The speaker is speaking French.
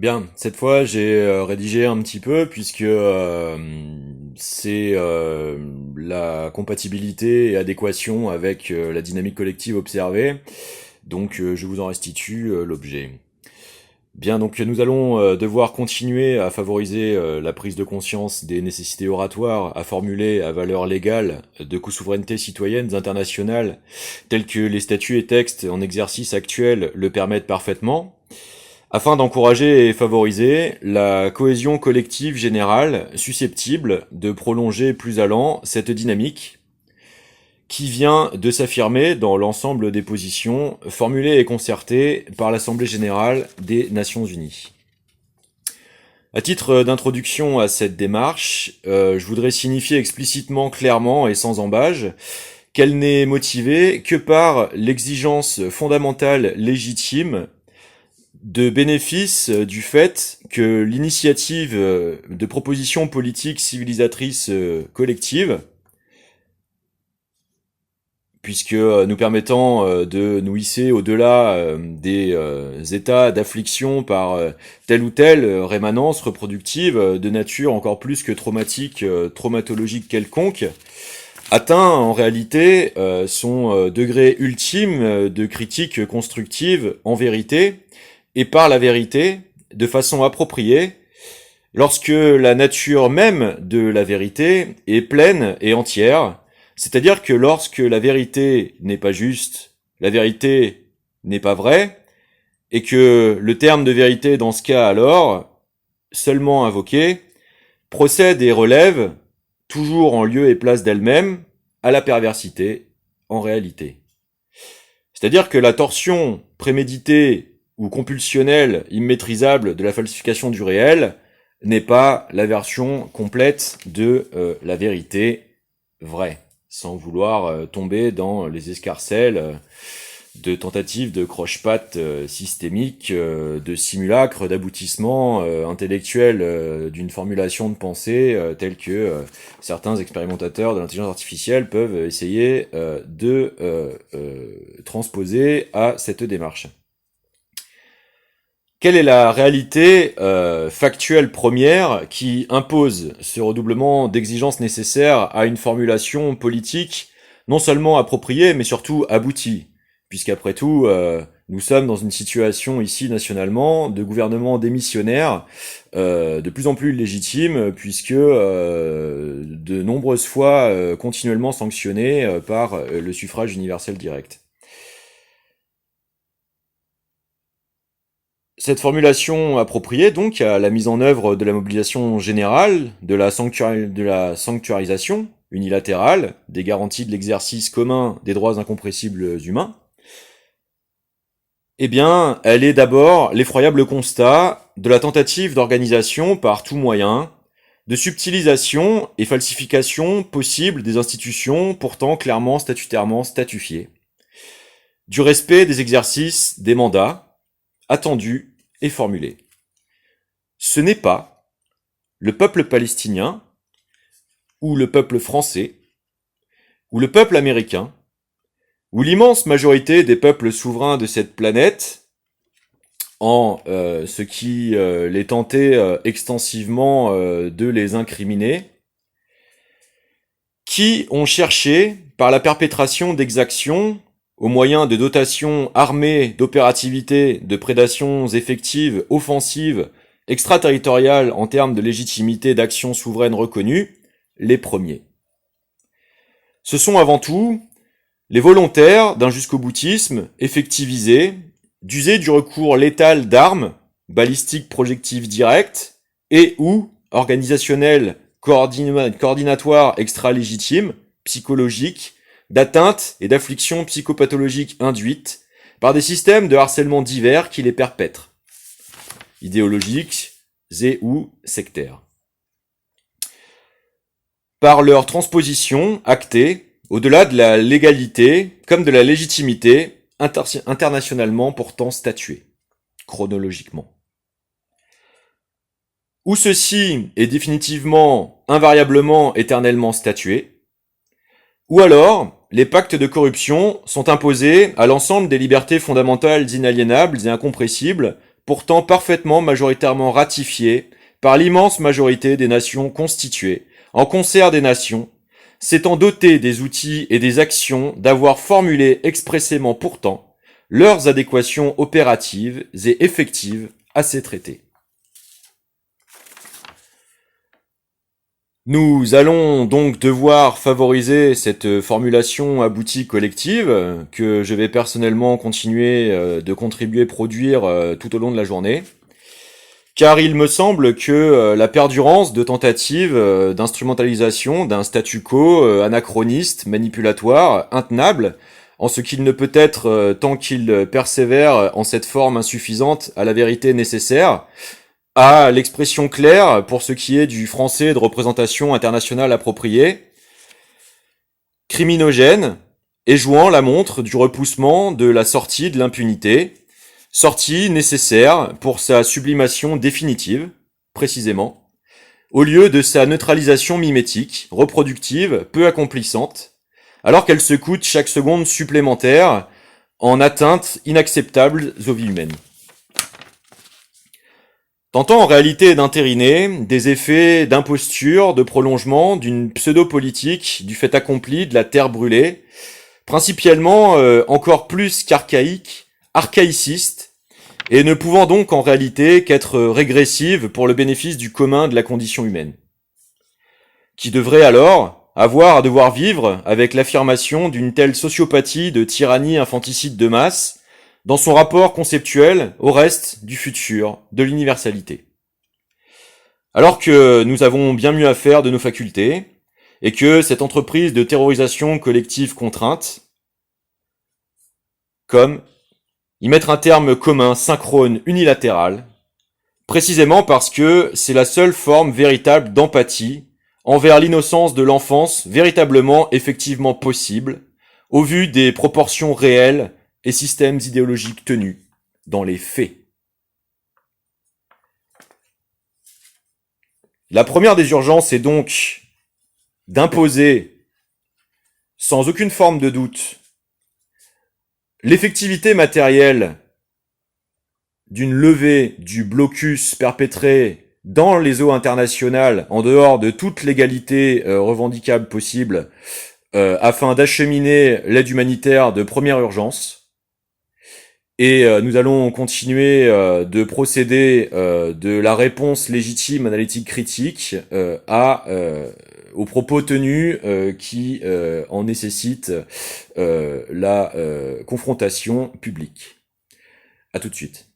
Bien, cette fois j'ai rédigé un petit peu puisque c'est la compatibilité et adéquation avec la dynamique collective observée, donc je vous en restitue l'objet. Bien, donc nous allons devoir continuer à favoriser la prise de conscience des nécessités oratoires à formuler à valeur légale de co-souveraineté citoyennes internationales telles que les statuts et textes en exercice actuel le permettent parfaitement, afin d'encourager et favoriser la cohésion collective générale susceptible de prolonger plus allant cette dynamique qui vient de s'affirmer dans l'ensemble des positions formulées et concertées par l'Assemblée générale des Nations unies. À titre d'introduction à cette démarche, je voudrais signifier explicitement, clairement et sans embâge qu'elle n'est motivée que par l'exigence fondamentale légitime de bénéfice du fait que l'initiative de propositions politiques civilisatrices collectives, puisque nous permettant de nous hisser au-delà des états d'affliction par telle ou telle rémanence reproductive de nature encore plus que traumatique, traumatologique quelconque, atteint en réalité son degré ultime de critique constructive en vérité, et par la vérité, de façon appropriée, lorsque la nature même de la vérité est pleine et entière, c'est-à-dire que lorsque la vérité n'est pas juste, la vérité n'est pas vraie, et que le terme de vérité dans ce cas alors, seulement invoqué, procède et relève, toujours en lieu et place d'elle-même, à la perversité en réalité. C'est-à-dire que la torsion préméditée ou compulsionnelle, immaîtrisable de la falsification du réel n'est pas la version complète de la vérité vraie, sans vouloir tomber dans les escarcelles de tentatives de croche-patte systémiques, de simulacres d'aboutissement intellectuel d'une formulation de pensée telle que certains expérimentateurs de l'intelligence artificielle peuvent essayer de transposer à cette démarche. Quelle est la réalité factuelle première qui impose ce redoublement d'exigences nécessaires à une formulation politique non seulement appropriée, mais surtout aboutie, puisqu'après tout, nous sommes dans une situation ici nationalement de gouvernement démissionnaire de plus en plus légitime, puisque de nombreuses fois continuellement sanctionné par le suffrage universel direct. Cette formulation appropriée, donc, à la mise en œuvre de la mobilisation générale, de la sanctuarisation unilatérale, des garanties de l'exercice commun des droits incompressibles humains, eh bien, elle est d'abord l'effroyable constat de la tentative d'organisation par tout moyen, de subtilisation et falsification possible des institutions pourtant clairement statutairement statufiées, du respect des exercices des mandats, attendus et formulé. Ce n'est pas le peuple palestinien, ou le peuple français, ou le peuple américain, ou l'immense majorité des peuples souverains de cette planète, en ce qui les tentait extensivement de les incriminer, qui ont cherché, par la perpétration d'exactions, au moyen de dotations armées d'opérativité, de prédations effectives, offensives, extraterritoriales en termes de légitimité d'action souveraine reconnue, les premiers. Ce sont avant tout les volontaires d'un jusqu'au-boutisme effectivisé, d'user du recours létal d'armes, balistiques projectives directes, et ou organisationnelles coordinatoires extra-légitimes, psychologiques, d'atteinte et d'afflictions psychopathologiques induites par des systèmes de harcèlement divers qui les perpètrent, idéologiques et ou sectaires. Par leur transposition actée, au-delà de la légalité comme de la légitimité internationalement pourtant statuée, chronologiquement. Où ceci est définitivement, invariablement, éternellement statué, ou alors, les pactes de corruption sont imposés à l'ensemble des libertés fondamentales inaliénables et incompressibles pourtant parfaitement majoritairement ratifié par l'immense majorité des nations constituées, en concert des nations, s'étant doté des outils et des actions d'avoir formulé expressément pourtant leurs adéquations opératives et effectives à ces traités. Nous allons donc devoir favoriser cette formulation aboutie collective que je vais personnellement continuer de contribuer à produire tout au long de la journée. Car il me semble que la perdurance de tentatives d'instrumentalisation d'un statu quo anachroniste, manipulatoire, intenable, en ce qu'il ne peut être tant qu'il persévère en cette forme insuffisante à la vérité nécessaire, à l'expression claire pour ce qui est du français de représentation internationale appropriée, criminogène, et jouant la montre du repoussement de la sortie de l'impunité, sortie nécessaire pour sa sublimation définitive, précisément, au lieu de sa neutralisation mimétique, reproductive, peu accomplissante, alors qu'elle se coûte chaque seconde supplémentaire en atteintes inacceptables aux vies humaines. Tentant en réalité d'intériner des effets d'imposture, de prolongement, d'une pseudo-politique, du fait accompli, de la terre brûlée, principalement encore plus qu'archaïque, archaïciste, et ne pouvant donc en réalité qu'être régressive pour le bénéfice du commun de la condition humaine, qui devrait alors avoir à devoir vivre avec l'affirmation d'une telle sociopathie de tyrannie infanticide de masse, dans son rapport conceptuel au reste du futur, de l'universalité. Alors que nous avons bien mieux à faire de nos facultés, et que cette entreprise de terrorisation collective contrainte, comme y mettre un terme commun, synchrone, unilatéral, précisément parce que c'est la seule forme véritable d'empathie envers l'innocence de l'enfance véritablement, effectivement possible, au vu des proportions réelles et systèmes idéologiques tenus dans les faits. La première des urgences est donc d'imposer, sans aucune forme de doute, l'effectivité matérielle d'une levée du blocus perpétré dans les eaux internationales, en dehors de toute légalité revendicable possible, afin d'acheminer l'aide humanitaire de première urgence. Et nous allons continuer de procéder de la réponse légitime, analytique, critique aux propos tenus qui en nécessitent la confrontation publique. À tout de suite.